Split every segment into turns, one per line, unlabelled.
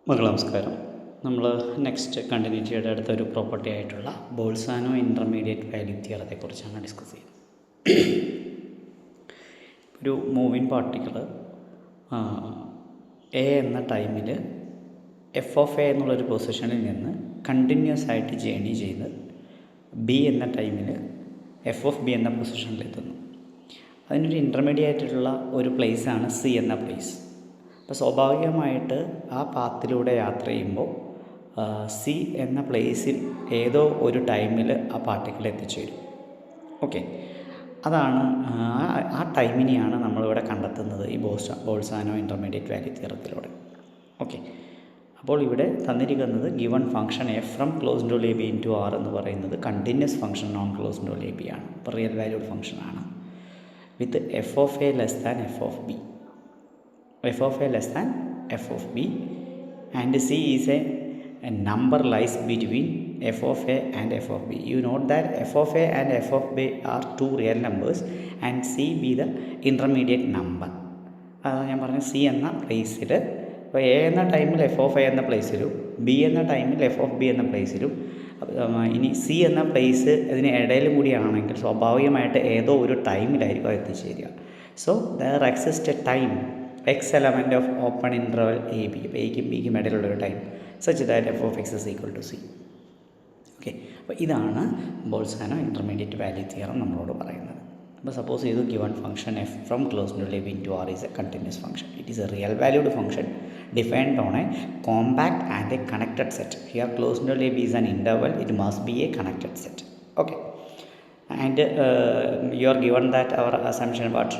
മകളെ നമസ്കാരം. നമ്മൾ നെക്സ്റ്റ് കണ്ടിന്യൂറ്റിയുടെ അടുത്തൊരു പ്രോപ്പർട്ടി ആയിട്ടുള്ള ബോൾസാനോ ഇൻ്റർമീഡിയറ്റ് വാല്യൂ തിയറത്തെക്കുറിച്ചാണ് ഡിസ്കസ് ചെയ്യുന്നത്. ഒരു മൂവിങ് പാർട്ടിക്കിൾ എ എന്ന ടൈമിൽ എഫ് ഓഫ് എ എന്നുള്ളൊരു പൊസിഷനിൽ നിന്ന് കണ്ടിന്യൂസ് ആയിട്ട് ജേണി ചെയ്ത് ബി എന്ന ടൈമിൽ എഫ് ഓഫ് ബി എന്ന പൊസിഷനിലെത്തുന്നു. അതിനൊരു ഇൻ്റർമീഡിയറ്റ് ആയിട്ടുള്ള ഒരു പ്ലേസാണ് സി എന്ന പ്ലേസ്. അപ്പോൾ സ്വാഭാവികമായിട്ട് ആ പാത്തിലൂടെ യാത്ര ചെയ്യുമ്പോൾ സി എന്ന പ്ലേസിൽ ഏതോ ഒരു ടൈമിൽ ആ പാർട്ടിക്കിൾ എത്തിച്ചേരും. ഓക്കെ, അതാണ് ആ ടൈമിനെയാണ് നമ്മളിവിടെ കണ്ടെത്തുന്നത് ഈ ബോൾസാനോ ഇൻ്റർമീഡിയറ്റ് വാല്യൂ തിയറത്തിലൂടെ. ഓക്കെ, അപ്പോൾ ഇവിടെ തന്നിരിക്കുന്നത് given function F from close to A B into R എന്ന് പറയുന്നത് continuous function non close to A b ആണ്. ഇപ്പോൾ റിയൽ വാല്യൂഡ് ഫംഗ്ഷനാണ് with f of A less than F of b. f of a less than f of b and c is a number lies between f of a and f of b. You note that f of a and f of b are two real numbers and c be the intermediate number. അതാണ് ഞാൻ പറഞ്ഞത്. C എന്ന പ്ലേസിൽ ഇപ്പോൾ A എന്ന ടൈമിൽ F of A എന്ന പ്ലേസിലും B എന്ന ടൈമിൽ എഫ് ഓഫ് ബി എന്ന പ്ലേസിലും ഇനി സി എന്ന പ്ലേസ് ഇതിന് ഇടയിലും കൂടിയാണെങ്കിൽ സ്വാഭാവികമായിട്ട് ഏതോ ഒരു ടൈമിലായിരിക്കും അത് എത്തിച്ചേരുക. So there exist a time x element of open interval A b. അപ്പോൾ എയ്ക്കും ബിക്കും ഇടയിലുള്ളൊരു time such that F of X is equal to c. Okay, അപ്പോൾ ഇതാണ് ബോൾസാനോ ഇൻ്റർമീഡിയറ്റ് വാല്യൂ തിയറം നമ്മളോട് പറയുന്നത്. അപ്പോൾ സപ്പോസ് ചെയ്തു given function F from close to A B into R is a continuous function. It is a real valued function defined on a compact and a connected set. Here closed to A B is an interval, it must be a connected set. Okay, and you are given that our assumption what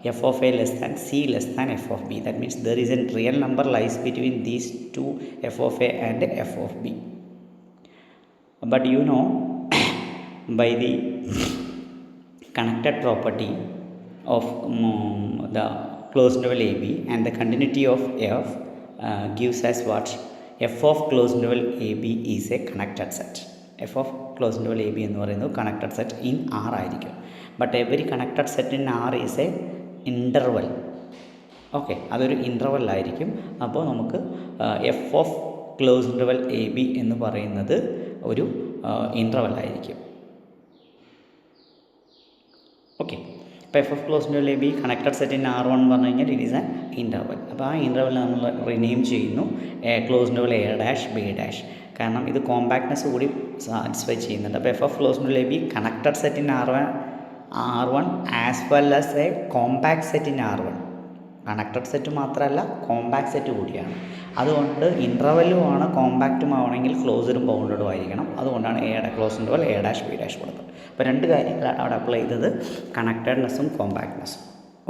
f of a less than c less than f of b. That means there is a real number lies between these two, f of a and f of b. But you know by the connected property of the closed interval ab and the continuity of f gives us what f of closed interval ab is a connected set. f of closed interval ab എന്ന് പറയുന്നത് connected set in R ആയിരിക്കും. But every connected set in R is a interval. Okay, അതൊരു ഇൻ്റർവെല്ലായിരിക്കും. അപ്പോൾ നമുക്ക് F of close interval A B എന്ന് പറയുന്നത് ഒരു ഇൻ്റർവെല്ലായിരിക്കും. ഓക്കെ, ഇപ്പോൾ F of close interval A B connected set in R one പറഞ്ഞു കഴിഞ്ഞാൽ ഇറ്റ് ഈസ് ആൻ ഇൻ്റർവൽ. അപ്പോൾ ആ ഇൻ്റർവെൽ നമ്മൾ റിനെയിം ചെയ്യുന്നു close interval A dash B dash. കാരണം ഇത് കോമ്പാക്ട്നെസ് കൂടി സാറ്റിസ്ഫൈ ചെയ്യുന്നുണ്ട്. അപ്പോൾ F of close interval A B connected set in R1 as well as a compact set in R1. Connected set മാത്രമല്ല കോമ്പാക്ട് സെറ്റ് കൂടിയാണ്. അതുകൊണ്ട് ഇൻ്റർവെല്ലുമാണ് കോമ്പാക്റ്റും ആവണമെങ്കിൽ ക്ലോസറും ബൗണ്ടഡും ആയിരിക്കണം. അതുകൊണ്ടാണ് എയുടെ close interval A dash B dash കൊടുത്തത്. അപ്പോൾ രണ്ട് കാര്യങ്ങളാണ് അവിടെ അപ്ലൈ ചെയ്തത്, കണക്റ്റഡ്നെസ്സും കോമ്പാക്ട്നെസ്സും.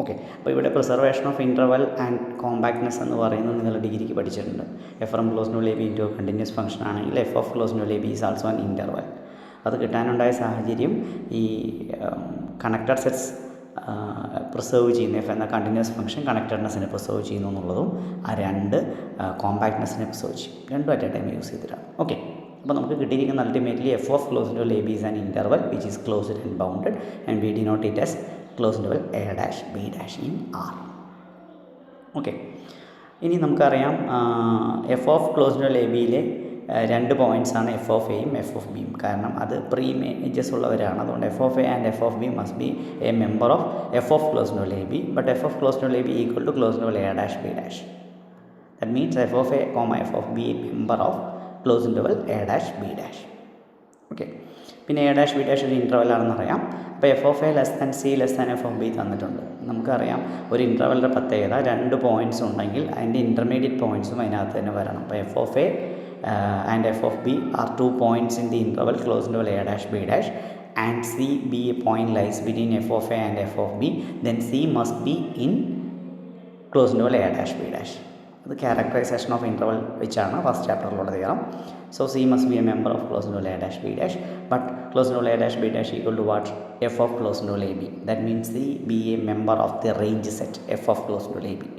ഓക്കെ, അപ്പോൾ ഇവിടെ preservation of interval and compactness എന്ന് പറയുന്നത് നിങ്ങൾ ഡിഗ്രിക്ക് പഠിച്ചിട്ടുണ്ട്. F from close interval A B into continuous function ആണെങ്കിൽ f of close interval A B is also an interval. അത് കിട്ടാനുണ്ടായ സാഹചര്യം ഈ കണക്റ്റഡ് സെറ്റ്സ് പ്രിസർവ് ചെയ്യുന്ന എഫ് എന്ന കണ്ടിന്യൂസ് ഫംഗ്ഷൻ കണക്റ്റഡ്നെസ്സിനെ പ്രിസർവ് ചെയ്യുന്നു എന്നുള്ളതും ആ രണ്ട് കോമ്പാക്ട്നെസ്സിനെ പ്രിസർവ് ചെയ്യും. രണ്ടും അറ്റ് എ ടൈം യൂസ് ചെയ്തിട്ടാണ്. ഓക്കെ, അപ്പോൾ നമുക്ക് കിട്ടിയിരിക്കുന്ന ultimately f of close interval A B is an interval which is closed and bounded and we denote it as close interval A dash B dash in R. Okay, ഇനി നമുക്കറിയാം f of close interval a ബിയിലെ രണ്ട് പോയിൻറ്റ്സാണ് f of എയും f of ബിയും. കാരണം അത് pre images ഉള്ളവരാണ്. അതുകൊണ്ട് f of a and F of b must be a member of f of close interval A b. But f of close interval A B equal to closed interval A dash B dash. That means F of A F of B member of close interval A dash B dash. Okay, പിന്നെ A dash B dash ഒരു ഇൻ്റർവെല്ലാണെന്ന് അറിയാം. അപ്പോൾ F of A less than C less than F of B തന്നിട്ടുണ്ട്. നമുക്കറിയാം ഒരു ഇൻ്റർവെലിൻ്റെ പ്രത്യേകത, രണ്ട് പോയിൻറ്റ്സ് ഉണ്ടെങ്കിൽ അതിൻ്റെ ഇൻ്റർമീഡിയറ്റ് പോയിൻറ്റ്സും അതിനകത്ത് തന്നെ വരണം. അപ്പോൾ F of A and f of b are 2 points in the interval close interval a dash b dash and c be a point lies between f of a and f of b, then c must be in close interval a dash b dash. അത് characterization of interval വെച്ചാണ് first ചാപ്റ്ററിലുള്ള തിയറം. So c must be a member of close interval A dash B dash. But close interval A dash B dash equal to what f of close interval A b. That means c be a member of the range set f of close interval A b.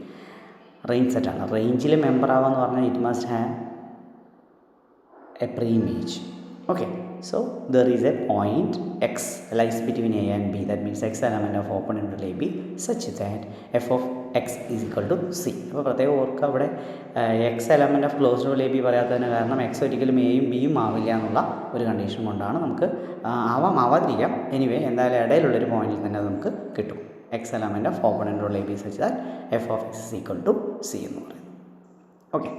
Range സെറ്റാണ്. റേഞ്ചിൽ member ആവാന്ന് പറഞ്ഞാൽ it must have a pre image. Okay, so there is a point x lies between a and b, that means x element of open interval a b such that f of x is equal to c. അപ്പോൾ പ്രത്യേകം ഓർക്കുക, അവിടെ x element of closed interval A b പറയാത്തതിന് കാരണം x ഒരിക്കലും എയും ബിയും ആവില്ല എന്നുള്ള ഒരു കണ്ടീഷൻ കൊണ്ടാണ്. നമുക്ക് ആവാതിരിക്കാം, എനിവേ എന്തായാലും ഇടയിലുള്ളൊരു പോയിന്റിൽ തന്നെ അത് നമുക്ക് കിട്ടും. X element of open interval A B such that F of X is equal to C എന്ന് പറയുന്നത്. ഓക്കെ,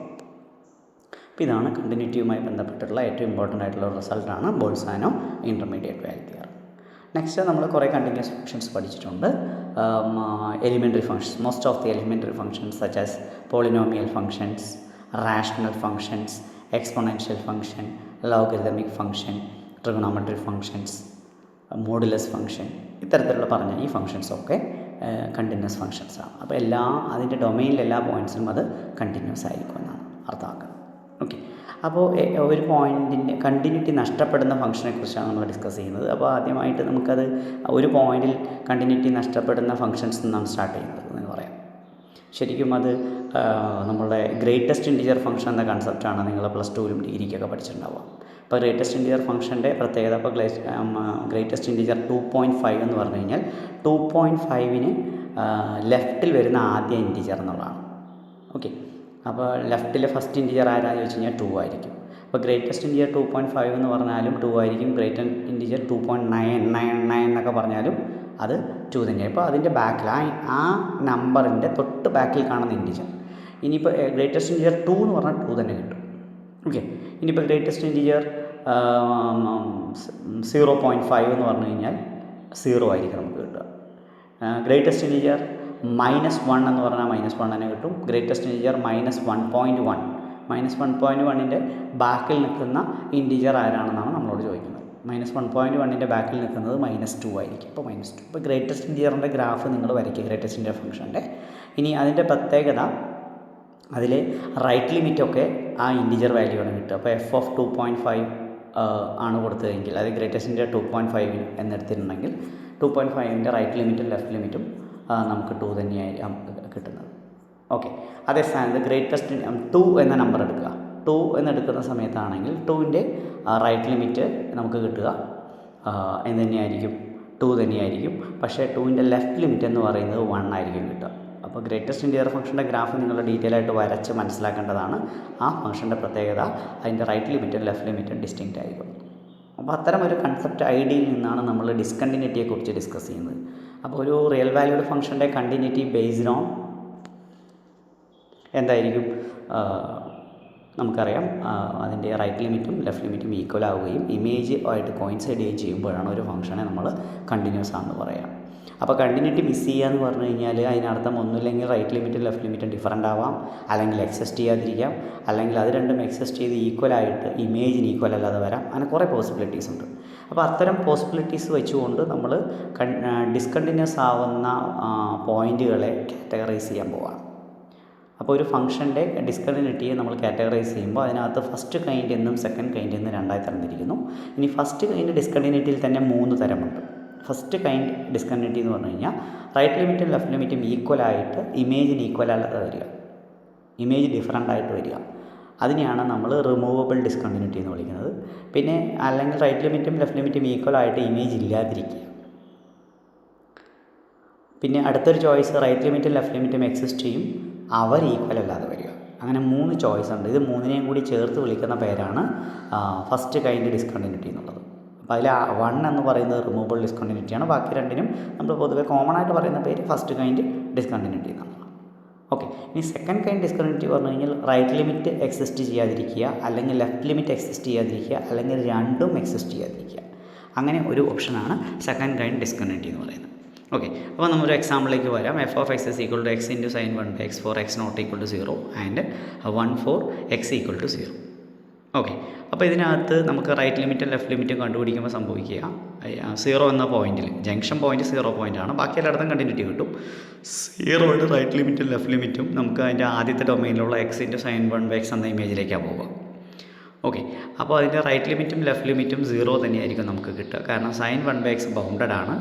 അപ്പോൾ ഇതാണ് കണ്ടിന്യൂറ്റിയുമായി ബന്ധപ്പെട്ടുള്ള ഏറ്റവും ഇമ്പോർട്ടൻ്റ് ആയിട്ടുള്ള റിസൾട്ടാണ് Bolzano intermediate value theorem. Next നമ്മൾ കുറേ കണ്ടിന്യൂസ് ഫംഗ്ഷൻസ് പഠിച്ചിട്ടുണ്ട്. Elementary functions, most of the elementary functions such as polynomial functions, rational functions, exponential function, logarithmic function, trigonometry functions, modulus function, ഇത്തരത്തിലുള്ള പറഞ്ഞ ഈ ഫംഗ്ഷൻസൊക്കെ കണ്ടിന്യൂസ് ഫംഗ്ഷൻസാണ്. അപ്പോൾ അതിൻ്റെ ഡൊമൈനിലെ എല്ലാ പോയിൻറ്റ്സിലും അത് കണ്ടിന്യൂസ് ആയിരിക്കും എന്നാണ് അർത്ഥമാക്കുന്നത്. ഓക്കെ, അപ്പോൾ ഒരു പോയിൻറ്റിൻ്റെ കണ്ടിന്യൂറ്റി നഷ്ടപ്പെടുന്ന ഫംഗ്ഷനെ കുറിച്ചാണ് നമ്മൾ ഡിസ്കസ് ചെയ്യുന്നത്. അപ്പോൾ ആദ്യമായിട്ട് നമുക്കത് ഒരു പോയിൻറ്റിൽ കണ്ടിന്യൂറ്റി നഷ്ടപ്പെടുന്ന ഫംഗ്ഷൻസ് നിന്നാണ് സ്റ്റാർട്ട് ചെയ്യുന്നത് എന്ന് പറയാം. ശരിക്കും അത് നമ്മളുടെ ഗ്രേറ്റസ്റ്റ് ഇൻറ്റിജർ ഫംഗ്ഷൻ എന്ന കൺസെപ്റ്റാണ് നിങ്ങൾ പ്ലസ് ടുവിലും ഡിഗ്രിക്കൊക്കെ പഠിച്ചിട്ടുണ്ടാവുക. അപ്പോൾ ഗ്രേറ്റസ്റ്റ് ഇൻറ്റിജർ ഫംഗ്ഷൻ്റെ പ്രത്യേകത, അപ്പോൾ ഗ്രേറ്റസ്റ്റ് ഇൻറ്റിജർ 2.5 എന്ന് പറഞ്ഞു കഴിഞ്ഞാൽ 2.5ന് ലെഫ്റ്റിൽ വരുന്ന ആദ്യ ഇൻറ്റിജർ എന്നുള്ളതാണ്. ഓക്കെ, അപ്പോൾ ലെഫ്റ്റിലെ ഫസ്റ്റ് ഇൻറ്റിജർ ആരാന്ന് ചോദിച്ചു കഴിഞ്ഞാൽ 2 ആയിരിക്കും. അപ്പോൾ ഗ്രേറ്റസ്റ്റ് ഇൻറ്റിജർ 2.5 എന്ന് പറഞ്ഞാലും 2 ആയിരിക്കും. ഗ്രേറ്റസ്റ്റ് ഇൻറ്റിജർ 2.999 എന്നൊക്കെ പറഞ്ഞാലും അത് 2 തന്നെയാണ്. ഇപ്പോൾ അതിൻ്റെ ബാക്കിൽ ആ നമ്പറിൻ്റെ തൊട്ട് ബാക്കിൽ കാണുന്ന ഇൻറ്റിജർ, ഇനിയിപ്പോൾ ഗ്രേറ്റസ്റ്റ് ഇൻറ്റിജർ 2 എന്ന് പറഞ്ഞാൽ 2 തന്നെ കിട്ടും. ഓക്കെ, ഇനിയിപ്പോൾ ഗ്രേറ്റസ്റ്റ് ഇൻറ്റിജർ 0.5 എന്ന് പറഞ്ഞു കഴിഞ്ഞാൽ 0 ആയിരിക്കും നമുക്ക് കിട്ടുക. ഗ്രേറ്റസ്റ്റ് ഇൻറ്റിജർ -1 എന്ന് പറഞ്ഞാൽ -1 തന്നെ കിട്ടും. ഗ്രേറ്റസ്റ്റ് ഇൻറ്റിജർ -1.1, -1.1ൻ്റെ ബാക്കിൽ നിൽക്കുന്ന ഇൻറ്റിജർ ആരാണെന്നാണ് നമ്മളോട് ചോദിക്കുന്നത്. -1.1ൻ്റെ ബാക്കിൽ നിൽക്കുന്നത് -2 ആയിരിക്കും. അപ്പോൾ -2. ഇപ്പോൾ ഗ്രേറ്റസ്റ്റ് ഇൻറ്റിജറിൻ്റെ ഗ്രാഫ് നിങ്ങൾ വരയ്ക്കുക, ഗ്രേറ്റസ്റ്റ് ഇൻറ്റിജർ ഫംഗ്ഷൻ്റെ. ഇനി അതിൻ്റെ പ്രത്യേകത, അതിൽ റൈറ്റ് ലിമിറ്റൊക്കെ ആ ഇൻറ്റിജർ വാല്യൂ ആണ് കിട്ടുക. അപ്പോൾ എഫ് ഓഫ് 2.5 ആണ് കൊടുത്തതെങ്കിൽ, അത് ഗ്രേറ്റസ്റ്റ് ഇൻറ്റിജർ 2.5 എന്നെടുത്തിട്ടുണ്ടെങ്കിൽ 2.5ൻ്റെ റൈറ്റ് ലിമിറ്റും ലെഫ്റ്റ് ലിമിറ്റും നമുക്ക് 2 തന്നെയായിരിക്കും കിട്ടുന്നത്. ഓക്കെ, അതേ സ്ഥാനത്ത് ഗ്രേറ്റസ്റ്റ് 2 എന്ന നമ്പർ എടുക്കുക. 2 എന്നെടുക്കുന്ന സമയത്താണെങ്കിൽ 2ൻ്റെ റൈറ്റ് ലിമിറ്റ് നമുക്ക് കിട്ടുക എന്ത് തന്നെയായിരിക്കും? 2 തന്നെയായിരിക്കും. പക്ഷേ 2ൻ്റെ ലെഫ്റ്റ് ലിമിറ്റ് എന്ന് പറയുന്നത് 1 ആയിരിക്കും കിട്ടുക. അപ്പോൾ ഗ്രേറ്റസ്റ്റ് ഇൻറ്റിജർ ഫംഗ്ഷൻ്റെ ഗ്രാഫ് നിങ്ങൾ ഡീറ്റെയിൽ ആയിട്ട് വരച്ച് മനസ്സിലാക്കേണ്ടതാണ്. ആ ഫംഗ്ഷൻ്റെ പ്രത്യേകത അതിൻ്റെ റൈറ്റ് ലിമിറ്റും ലെഫ്റ്റ് ലിമിറ്റും ഡിസ്റ്റിങ്ക്റ്റ് ആയിരിക്കും. അപ്പോൾ അത്തരം ഒരു കൺസെപ്റ്റ് ഐഡിയയിൽ നിന്നാണ് നമ്മൾ ഡിസ്കണ്ടിന്യൂറ്റിയെക്കുറിച്ച് ഡിസ്കസ് ചെയ്യുന്നത്. അപ്പോൾ ഒരു റിയൽ വാല്യൂഡ് ഫംഗ്ഷൻ്റെ കണ്ടിന്യൂറ്റി ബേസ്ഡ് ഓൺ എന്തായിരിക്കും? നമുക്കറിയാം അതിൻ്റെ റൈറ്റ് ലിമിറ്റും ലെഫ്റ്റ് ലിമിറ്റും ഈക്വൽ ആവുകയും ഇമേജ് ആയിട്ട് കോയിൻസൈഡ് ചെയ്യുമ്പോഴാണ് ഒരു ഫംഗ്ഷനെ നമ്മൾ കണ്ടിന്യൂസ് ആണെന്ന് പറയാം. അപ്പോൾ കണ്ടിന്യൂറ്റി മിസ് ചെയ്യുക എന്ന് പറഞ്ഞു കഴിഞ്ഞാൽ അതിനർത്ഥം ഒന്നുമില്ലെങ്കിൽ റൈറ്റ് ലിമിറ്റും ലെഫ്റ്റ് ലിമിറ്റും ഡിഫറൻ്റ് ആവാം, അല്ലെങ്കിൽ എക്സിസ്റ്റ് ചെയ്യാതിരിക്കാം, അല്ലെങ്കിൽ അത് രണ്ടും എക്സിസ്റ്റ് ചെയ്ത് ഈക്വലായിട്ട് ഇമേജിന് ഈക്വൽ അല്ലാതെ വരാം. അങ്ങനെ കുറേ പോസിബിലിറ്റീസ് ഉണ്ട്. അപ്പോൾ അത്തരം പോസിബിലിറ്റീസ് വെച്ചുകൊണ്ട് നമ്മൾ ഡിസ്കണ്ടിന്യൂസ് ആവുന്ന പോയിൻറ്റുകളെ കാറ്റഗറൈസ് ചെയ്യാൻ പോവാണ്. അപ്പോൾ ഒരു ഫംഗ്ഷൻ്റെ ഡിസ്കണ്ടിന്യൂറ്റിയെ നമ്മൾ കാറ്റഗറൈസ് ചെയ്യുമ്പോൾ അതിനകത്ത് ഫസ്റ്റ് കൈൻഡ് എന്നും സെക്കൻഡ് കൈൻഡ് എന്നും രണ്ടായി തരംതിരിക്കുന്നു. ഇനി ഫസ്റ്റ് കൈൻഡ് ഡിസ്കണ്ടിന്യൂറ്റിയിൽ തന്നെ 3 തരമുണ്ട്. ഫസ്റ്റ് കൈൻഡ് ഡിസ്കണ്ടിന്യൂറ്റി എന്ന് പറഞ്ഞു കഴിഞ്ഞാൽ റൈറ്റ് ലിമിറ്റും ലെഫ്റ്റ് ലിമിറ്റും ഈക്വലായിട്ട് ഇമേജിന് ഈക്വൽ അല്ലാതെ വരിക, ഇമേജ് ഡിഫറൻ്റ് ആയിട്ട് വരിക. അതിനെയാണ് നമ്മൾ റിമൂവബിൾ ഡിസ്കണ്ടിന്യൂറ്റി എന്ന് വിളിക്കുന്നത്. പിന്നെ അല്ലെങ്കിൽ റൈറ്റ് ലിമിറ്റും ലെഫ്റ്റ് ലിമിറ്റും ഈക്വലായിട്ട് ഇമേജ് ഇല്ലാതിരിക്കുക. പിന്നെ അടുത്തൊരു ചോയ്സ്, റൈറ്റ് ലിമിറ്റും ലെഫ്റ്റ് ലിമിറ്റും എക്സിസ്റ്റ് ചെയ്യും, അവർ ഈക്വൽ അല്ലാതെ വരിക. അങ്ങനെ 3 ചോയ്സ് ഉണ്ട്. ഇത് 3നെയും കൂടി ചേർത്ത് വിളിക്കുന്ന പേരാണ് ഫസ്റ്റ് കൈൻഡ് ഡിസ്കണ്ടിന്യൂറ്റി എന്നുള്ളത്. അപ്പോൾ അതിൽ 1 എന്ന് പറയുന്നത് റിമൂവബിൾ ഡിസ്കണ്ടിന്യൂറ്റിയാണ്. ബാക്കി രണ്ടിനും നമ്മൾ പൊതുവെ കോമൺ ആയിട്ട് പറയുന്ന പേര് ഫസ്റ്റ് കൈൻഡ് ഡിസ്കണ്ടിന്യൂറ്റി എന്നുള്ളതാണ്. ഓക്കെ, ഇനി സെക്കൻഡ് കൈൻഡ് ഡിസ്കണ്ടിന്യൂറ്റി പറഞ്ഞു കഴിഞ്ഞാൽ റൈറ്റ് ലിമിറ്റ് എക്സിസ്റ്റ് ചെയ്യാതിരിക്കുക, അല്ലെങ്കിൽ ലെഫ്റ്റ് ലിമിറ്റ് എക്സിസ്റ്റ് ചെയ്യാതിരിക്കുക, അല്ലെങ്കിൽ രണ്ടും എക്സിസ്റ്റ് ചെയ്യാതിരിക്കുക. അങ്ങനെ ഒരു ഓപ്ഷനാണ് സെക്കൻഡ് കൈൻഡ് ഡിസ്കണ്ടിന്യൂറ്റി എന്ന് പറയുന്നത്. ഓക്കെ, അപ്പോൾ നമ്മളൊരു എക്സാമ്പിളിലേക്ക് വരാം. F of X is equal to X into sine 1/x for X not equal to 0 and 1 for X equal to 0. Okay, അപ്പോൾ ഇതിനകത്ത് നമുക്ക് റൈറ്റ് ലിമിറ്റും ലെഫ്റ്റ് ലിമിറ്റും കണ്ടുപിടിക്കുമ്പോൾ സംഭവിക്കുക 0 എന്ന പോയിൻറ്റിൽ, ജംഗ്ഷൻ പോയിൻറ്റ് 0 പോയിൻ്റാണ്, ബാക്കി എല്ലായിടത്തും കണ്ടിന്യൂറ്റി കിട്ടും. 0യുടെ റൈറ്റ് ലിമിറ്റും ലെഫ്റ്റ് ലിമിറ്റും നമുക്ക് അതിൻ്റെ ആദ്യത്തെ ഡൊമൈനിലുള്ള എക്സ് ഇൻറ്റു സൈൻ 1/x എന്ന ഇമേജിലേക്കാണ് പോവുക. ഓക്കെ, അപ്പോൾ അതിൻ്റെ റൈറ്റ് ലിമിറ്റും ലെഫ്റ്റ് ലിമിറ്റും 0 തന്നെയായിരിക്കും നമുക്ക് കിട്ടുക. കാരണം സൈൻ 1/x ബൗണ്ടഡ് ആണ്.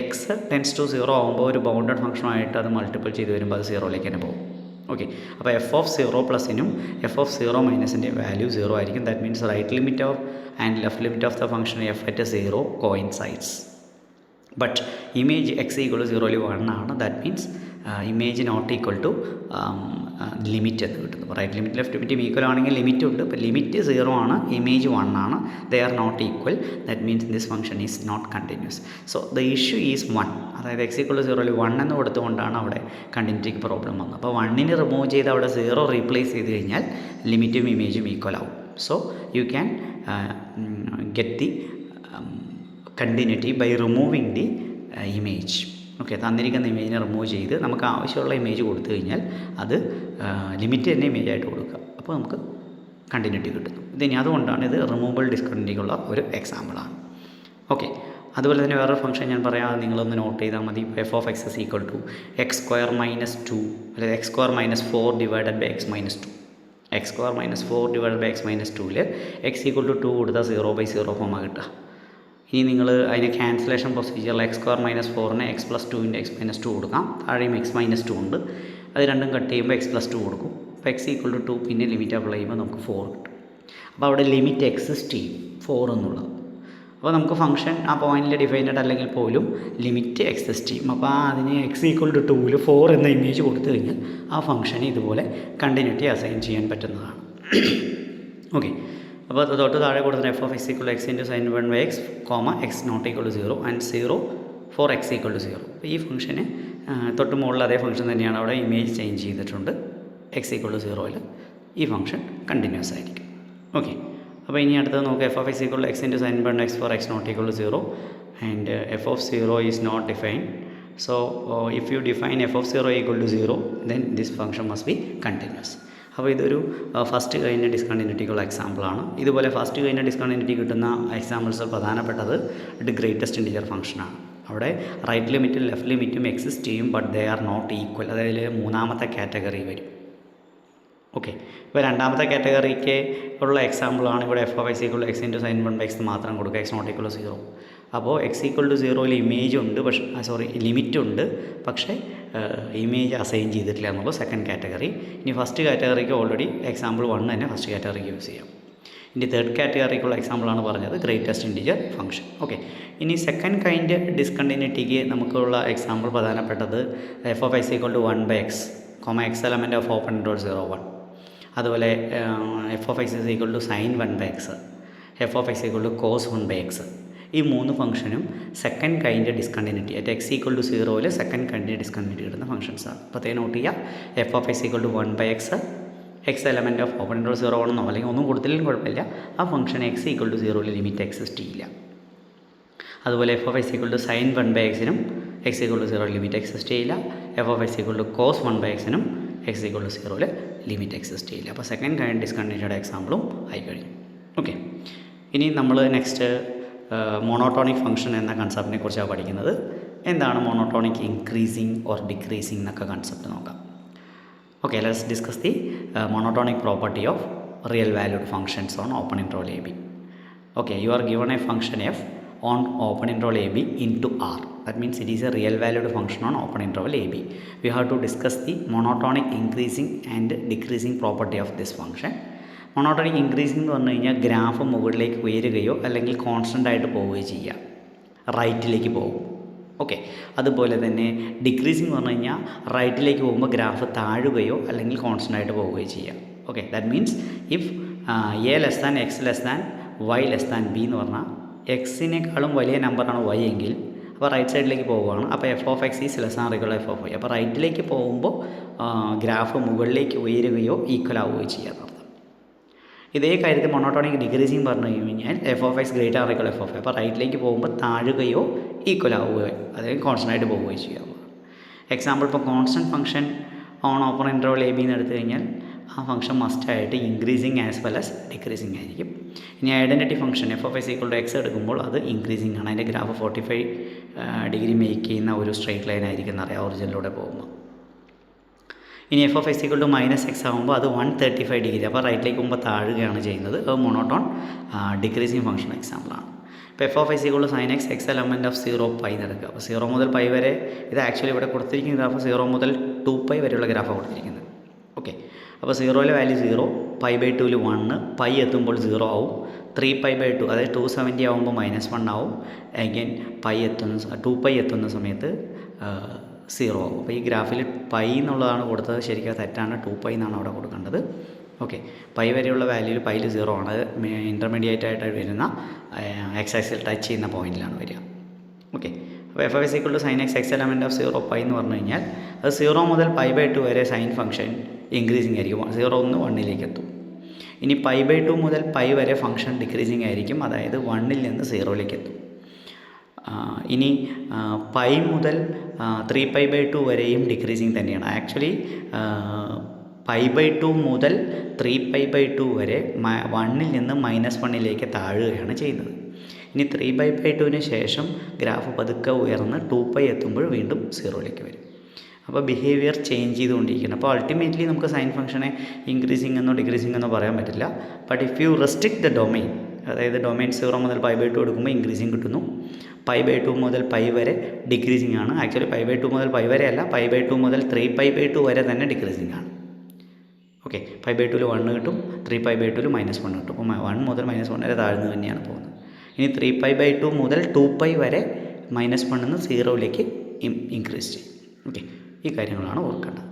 എക്സ് ടെൻസ് ടു 0 ആകുമ്പോൾ ഒരു ബൗണ്ടഡ് ഫംഗ്ഷനായിട്ട് അത് മൾട്ടിപ്പിൾ ചെയ്ത് വരുമ്പോൾ അത് 0ലേക്ക് തന്നെ പോകും. ഓക്കെ, അപ്പോൾ എഫ് ഓഫ് 0 പ്ലസിനും എഫ് ഓഫ് 0 മൈനസിൻ്റെ വാല്യൂ 0 ആയിരിക്കും. That means right limit of and left limit of the function f at 0 coincides. But image x equal to 0 1 ആണ്. That means image not equal to limit എന്ന് കിട്ടുന്നു. Right limit left ലിമിറ്റും equal ആണെങ്കിൽ limit ഉണ്ട്. ഇപ്പോൾ limit 0 ആണ്, image 1 ആണ്. They are not equal. That means this function is not continuous. So the issue is 1. അതായത് എക്സ് ഈക്വൽ ടു 0 1 എന്ന് കൊടുത്തുകൊണ്ടാണ് അവിടെ കണ്ടിന്യൂറ്റിക്ക് പ്രോബ്ലം വന്നത്. അപ്പോൾ 1നെ റിമൂവ് ചെയ്ത് അവിടെ 0 റീപ്ലേസ് ചെയ്ത് കഴിഞ്ഞാൽ ലിമിറ്റും ഇമേജും ഈക്വൽ ആവും. So you can get the continuity by removing the image. Okay, തന്നിരിക്കുന്ന ഇമേജിനെ റിമൂവ് ചെയ്ത് നമുക്ക് ആവശ്യമുള്ള ഇമേജ് കൊടുത്തു കഴിഞ്ഞാൽ അത് ലിമിറ്റ് തന്നെ ഇമേജ് ആയിട്ട് കൊടുക്കുക. അപ്പോൾ നമുക്ക് കണ്ടിന്യൂറ്റി കിട്ടുന്നു. ഇതിനി അതുകൊണ്ടാണ് ഇത് റിമൂവബിൾ ഡിസ്കണ്ടിന്യൂറ്റിക്കുള്ള ഒരു എക്സാമ്പിളാണ്. ഓക്കെ, അതുപോലെ തന്നെ വേറൊരു ഫംഗ്ഷൻ ഞാൻ പറയാം, നിങ്ങളൊന്ന് നോട്ട് ചെയ്താൽ മതി. F of X is equal to x square minus 2 അല്ലെങ്കിൽ x square minus 4 divided by x minus 2. X square minus 4 divided by x minus 2ൽ എക്സ് ഈക്വൽ ടു 2 കൊടുത്താൽ 0/0 ഫോമാണ് കിട്ടുക. ഇനി നിങ്ങൾ അതിന് ക്യാൻസലേഷൻ പ്രൊസീജിയറിൽ എക്സ് സ്ക്വയർ മൈനസ് 4നെ എക്സ് പ്ലസ് 2 എക്സ് മൈനസ് 2 കൊടുക്കാം. താഴെയും എക്സ് മൈനസ് 2 ഉണ്ട്. അത് രണ്ടും കട്ട് ചെയ്യുമ്പോൾ എക്സ് പ്ലസ് 2 കൊടുക്കും. അപ്പോൾ എക്സ് ഈക്വൽ ടു 2 പിന്നെ ലിമിറ്റ് അപ്ലൈ ചെയ്യുമ്പോൾ നമുക്ക് 4 കിട്ടും. അപ്പോൾ അവിടെ ലിമിറ്റ് എക്സിസ്റ്റ് ചെയ്യും 4 എന്നുള്ളത്. അപ്പോൾ നമുക്ക് ഫംഗ്ഷൻ ആ പോയിന്റിൽ ഡിഫൈൻഡ് അല്ലെങ്കിൽ പോലും ലിമിറ്റ് എക്സിസ്റ്റ് ചെയ്യും. അപ്പോൾ അതിന് എക്സ് ഈക്വൽ ടു 2ൽ 4 എന്ന ഇമേജ് കൊടുത്തു കഴിഞ്ഞാൽ ആ ഫംഗ്ഷന് ഇതുപോലെ കണ്ടിന്യൂറ്റി അസൈൻ ചെയ്യാൻ പറ്റുന്നതാണ്. ഓക്കെ, അപ്പോൾ തൊട്ട് താഴെ കൊടുക്കുന്ന F of X equal X into sine 1 by X comma X not equal to 0 and 0 for X equal to 0. അപ്പോൾ ഈ ഫംഗ്ഷന് തൊട്ട് മുകളിൽ അതേ ഫംഗ്ഷൻ തന്നെയാണ്. അവിടെ ഇമേജ് ചേഞ്ച് ചെയ്തിട്ടുണ്ട്. എക്സ് ഈക്വൽ ടു 0ൽ ഈ ഫംഗ്ഷൻ കണ്ടിന്യൂസ് ആയിരിക്കും. ഓക്കെ, അപ്പോൾ ഇനി അടുത്തത് നമുക്ക് F of X equal X into sine 1 X for X not equal to 0 and F of 0 is not defined. So if you define F of 0 equal to 0 then this function must be continuous. അപ്പോൾ ഇതൊരു first കഴിഞ്ഞ ഡിസ്കണ്ടിന്യൂറ്റിക്കുള്ള എക്സാമ്പിളാണ്. ഇതുപോലെ first കഴിഞ്ഞ discontinuity കിട്ടുന്ന examples പ്രധാനപ്പെട്ടത് greatest integer ഫംഗ്ഷനാണ്. അവിടെ റൈറ്റ് ലിമിറ്റും ലെഫ്റ്റ് ലിമിറ്റും എക്സിസ്റ്റ് ചെയ്യും, but they are not equal. അതായത് മൂന്നാമത്തെ കാറ്റഗറി വരും. ഓക്കെ, ഇപ്പോൾ രണ്ടാമത്തെ കാറ്റഗറിക്ക് ഉള്ള എക്സാമ്പിളാണ് ഇവിടെ F of X equal X into sine 1 by X മാത്രം കൊടുക്കുക, എക്സ് നോട്ട് ഈക്വൽ ടു 0. അപ്പോൾ എക്സ് ഈക്വൽ ടു 0ൽ ഇമേജ് ഉണ്ട്, പക്ഷേ ലിമിറ്റ് ഉണ്ട്, പക്ഷേ ഇമേജ് അസൈൻ ചെയ്തിട്ടില്ല എന്നുള്ള സെക്കൻഡ് കാറ്റഗറി. ഇനി ഫസ്റ്റ് കാറ്റഗറിക്ക് ഓൾറെഡി എക്സാമ്പിൾ 1 തന്നെ ഫസ്റ്റ് കാറ്റഗറിക്ക് യൂസ് ചെയ്യാം. ഇനി തേർഡ് കാറ്റഗറിക്കുള്ള എക്സാമ്പിളാണ് പറഞ്ഞത് ഗ്രേറ്റസ്റ്റ് ഇൻറ്റിജർ ഫംഗ്ഷൻ. ഓക്കെ, ഇനി സെക്കൻഡ് കൈൻഡ് ഡിസ്കണ്ടിന്യൂറ്റിക്ക് നമുക്കുള്ള എക്സാമ്പിൾ പ്രധാനപ്പെട്ടത് f of X equal to 1 by X comma x element of open interval 0 1. അതുപോലെ f of X is equal to sine 1 by x, f of X equal to cos 1 by x. ഈ മൂന്ന് ഫംഗ്ഷനും second kind discontinuity at x equal to 0ൽ second kind discontinuity കിട്ടുന്ന ഫംഗ്ഷൻസാണ്. അപ്പോൾ note ചെയ്യുക, F of X equal to 1 by x, x element of open interval 0 1 അല്ലെങ്കിൽ ഒന്നും കൊടുത്തില്ലെങ്കിലും കുഴപ്പമില്ല. ആ ഫംഗ്ഷൻ എക്സ് ഈക്വൽ ടു 0ൽ ലിമിറ്റ് എക്സിസ്റ്റ് ചെയ്യില്ല. അതുപോലെ f of X equal to sine 1 by എക്സിനും x equal to 0 limit exist ചെയ്യില്ല. F of X equal to cos 1 by എക്സിനും എക്സ് ഈക്വൽ ടു 0ൽ ലിമിറ്റ് എക്സിസ്റ്റ് ചെയ്യില്ല. അപ്പോൾ സെക്കൻഡ് കൈൻഡ് ഡിസ്കണ്ടിന്യൂറ്റിയുടെ എക്സാമ്പിളും ആയി കഴിഞ്ഞു. ഓക്കെ, ഇനി നമ്മൾ നെക്സ്റ്റ് മോണോട്ടോണിക് ഫംഗ്ഷൻ എന്ന കൺസെപ്റ്റിനെ കുറിച്ചാണ് പഠിക്കുന്നത്. എന്താണ് മോണോട്ടോണിക് ഇൻക്രീസിങ് ഓർ ഡിക്രീസിങ് എന്നൊക്കെ കൺസെപ്റ്റ് നോക്കാം. Okay, let's discuss the monotonic property of real valued functions on open interval a B. Okay, U are given A function F on open interval AB into R. That means it is a real valued function on open interval AB. We have to discuss the monotonic increasing and decreasing property of this function. Monotonic increasing എന്ന് പറഞ്ഞു കഴിഞ്ഞാൽ graph മുകളിലേക്ക് ഉയരുകയോ അല്ലെങ്കിൽ constant ആയിട്ട് പോവുകയോ ചെയ്യുക, റൈറ്റിലേക്ക് പോകും. ഓക്കെ, അതുപോലെ തന്നെ ഡിക്രീസിങ് എന്ന് പറഞ്ഞു കഴിഞ്ഞാൽ റൈറ്റിലേക്ക് പോകുമ്പോൾ ഗ്രാഫ് താഴുകയോ അല്ലെങ്കിൽ കോൺസ്റ്റൻ്റ് ആയിട്ട് പോവുകയോ ചെയ്യുക. Okay, that means if A less than X less than Y less than B എന്ന് പറഞ്ഞാൽ എക്സിനേക്കാളും വലിയ നമ്പറാണ് വൈ എങ്കിൽ അപ്പോൾ റൈറ്റ് സൈഡിലേക്ക് പോവുകയാണ്. അപ്പോൾ F of x is less than or equal to f of y. അപ്പോൾ റൈറ്റിലേക്ക് പോകുമ്പോൾ ഗ്രാഫ് മുകളിലേക്ക് ഉയരുകയോ ഈക്വൽ ആവുകയോ ചെയ്യാത്തർത്ഥം. ഇതേ കാര്യത്തിൽ മോണോട്ടോണിക് ഡിക്രീസിങ് പറഞ്ഞു കഴിഞ്ഞാൽ f of x greater or equal f of y. അപ്പോൾ റൈറ്റിലേക്ക് പോകുമ്പോൾ താഴുകയോ ഈക്വൽ ആവുകയോ അതായത് കോൺസ്റ്റൻ്റ് ആയിട്ട് പോവുകയോ ചെയ്യാവുക. എക്സാമ്പിൾ ഇപ്പോൾ constant function on open interval a B എന്ന് എടുത്തു കഴിഞ്ഞാൽ ആ ഫംഗ്ഷൻ മസ്റ്റായിട്ട് increasing as well as decreasing ആയിരിക്കും. ഇനി identity function f of X equal to x എടുക്കുമ്പോൾ അത് ഇൻക്രീസിങ് ആണ്. അതിൻ്റെ ഗ്രാഫ് 45 ഡിഗ്രി മേക്ക് ചെയ്യുന്ന ഒരു സ്ട്രെയിറ്റ് ലൈൻ ആയിരിക്കും എന്നറിയാം ഒറിജിനിലൂടെ പോകുമ്പോൾ. ഇനി f of X equal to minus x ആകുമ്പോൾ അത് 135 ഡിഗ്രി, അപ്പോൾ റൈറ്റിലേക്ക് പോകുമ്പോൾ താഴുകയാണ് ചെയ്യുന്നത്. അത് മോണോട്ടോൺ ഡിക്രീസിങ് ഫംഗ്ഷൻ എക്സാമ്പിളാണ്. ഇപ്പോൾ F of X equal to sine x x element of 0 pi എടുക്കുക. അപ്പോൾ 0 മുതൽ പൈ വരെ ഇത് ആക്ച്വലി ഇവിടെ കൊടുത്തിരിക്കുന്ന ഗ്രാഫ് 0 മുതൽ 2π വരെയുള്ള ഗ്രാഫാണ് കൊടുത്തിരിക്കുന്നത്. അപ്പോൾ സീറോയിലെ വാല്യൂ 0, π/2 1, പൈ എത്തുമ്പോൾ 0 ആവും. 3π/2 അതായത് 270 ആവുമ്പോൾ -1 ആവും. അഗൈൻ 2π എത്തുന്ന സമയത്ത് 0 ആവും. അപ്പോൾ ഈ ഗ്രാഫിൽ പൈ എന്നുള്ളതാണ് കൊടുത്തത്, ശരിക്കും തെറ്റാണ്. 2π എന്നാണ് അവിടെ കൊടുക്കേണ്ടത്. ഓക്കെ, പൈ വരെയുള്ള വാല്യൂയിൽ പൈയിൽ 0 ആണ്. അത് ഇൻ്റർമീഡിയറ്റ് ആയിട്ട് വരുന്ന എക്സ് ആക്സിൽ ടച്ച് ചെയ്യുന്ന പോയിന്റിലാണ് വരിക. ഓക്കെ, അപ്പോൾ f f is sin x x element of 0π എന്ന് പറഞ്ഞു കഴിഞ്ഞാൽ അത് 0 മുതൽ π/2 വരെ സൈൻ ഫംഗ്ഷൻ ഇൻക്രീസിങ് ആയിരിക്കും. 0 നിന്ന് 1ലേക്ക് എത്തും. ഇനി π/2 മുതൽ π വരെ ഫംഗ്ഷൻ ഡിക്രീസിങ് ആയിരിക്കും, അതായത് 1ൽ നിന്ന് 0ലേക്ക് എത്തും. ഇനി പൈ മുതൽ 3π/2 വരെയും ഡിക്രീസിങ് തന്നെയാണ്. ആക്ച്വലി π/2 മുതൽ 3π/2 വരെ 1ൽ നിന്ന് -1ലേക്ക് താഴുകയാണ് ചെയ്യുന്നത്. ഇനി 3π/2 ശേഷം ഗ്രാഫ് പതുക്കെ ഉയർന്ന് 2π എത്തുമ്പോൾ വീണ്ടും 0ലേക്ക് വരും. അപ്പോൾ ബിഹേവിയർ ചേഞ്ച് ചെയ്തുകൊണ്ടിരിക്കണം. അപ്പോൾ അൾട്ടിമേറ്റ്ലി നമുക്ക് സൈൻ ഫംഗ്ഷനെ ഇൻക്രീസിങ് എന്നോ ഡിക്രീസിങ് എന്നോ പറയാൻ പറ്റില്ല. But if you restrict the domain, അതായത് ഡൊമൈൻ 0 മുതൽ π/2 എടുക്കുമ്പോൾ ഇൻക്രീസിങ് കിട്ടുന്നു. π/2 മുതൽ π വരെ ഡിക്രീസിങ് ആണ്. ആക്ച്വലി π/2 മുതൽ π വരെ അല്ല, π/2 മുതൽ 3π/2 വരെ തന്നെ ഡിക്രീസിങ് ആണ്. ഓക്കെ, π/2 1 കിട്ടും, 3π/2 -1 കിട്ടും. അപ്പോൾ 1 മുതൽ -1 വരെ താഴ്ന്നു തന്നെയാണ് പോകുന്നത്. ഇനി 3π/2 മുതൽ 2π വരെ -1 നിന്ന് 0ലേക്ക് ഇൻക്രീസ് ചെയ്യും. ഓക്കെ, ഈ കാര്യങ്ങളാണ് ഓർക്കേണ്ടത്.